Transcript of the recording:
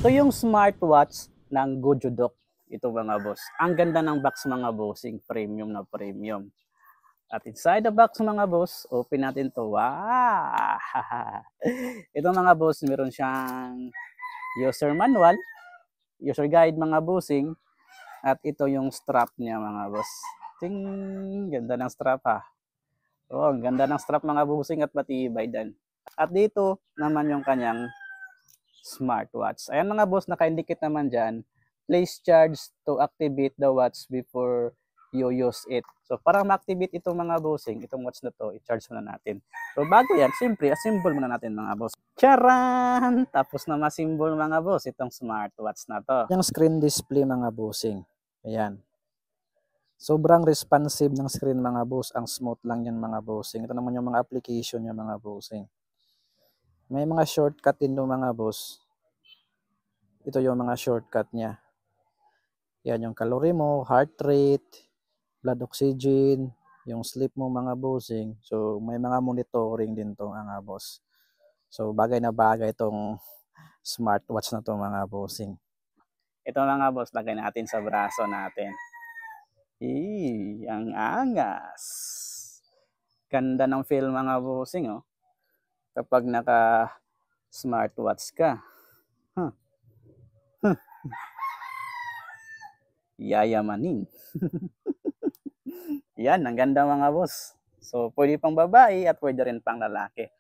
Ito yung smartwatch ng Gojodok. Ito mga boss. Ang ganda ng box mga bossing. Premium na premium. At inside the box mga boss, open natin to. Wow! Ito mga boss, meron siyang user manual, user guide mga bossing. At ito yung strap niya mga boss. Ting, ganda ng strap ha. Oh, ang ganda ng strap mga bossing at matibay din. At dito naman yung kanyang smartwatch. Ayan mga boss, naka-indicate naman dyan. Place charge to activate the watch before you use it. So para ma-activate itong mga bossing, itong watch na to, i-charge muna natin. So bago yan, siyempre, assemble muna natin mga boss. Charan! Tapos na ma-symbol mga boss, itong smartwatch na to. Yung screen display mga bossing. Ayan. Sobrang responsive ng screen mga boss. Ang smooth lang yan mga bossing. Ito naman yung mga application niya mga bossing. May mga shortcut din ng mga boss. Ito yung mga shortcut niya. Yan yung calorie mo, heart rate, blood oxygen, yung sleep mo mga bossing. So may mga monitoring din to mga boss. So bagay na bagay itong smartwatch na to mga bossing. Ito mga boss, lagay natin sa braso natin. Ang angas. Ganda ng feel mga bossing oh. Kapag naka smartwatch ka. Huh. Yayamanin. Yan, ang ganda mga boss. So, pwede pang babae at pwede rin pang lalaki.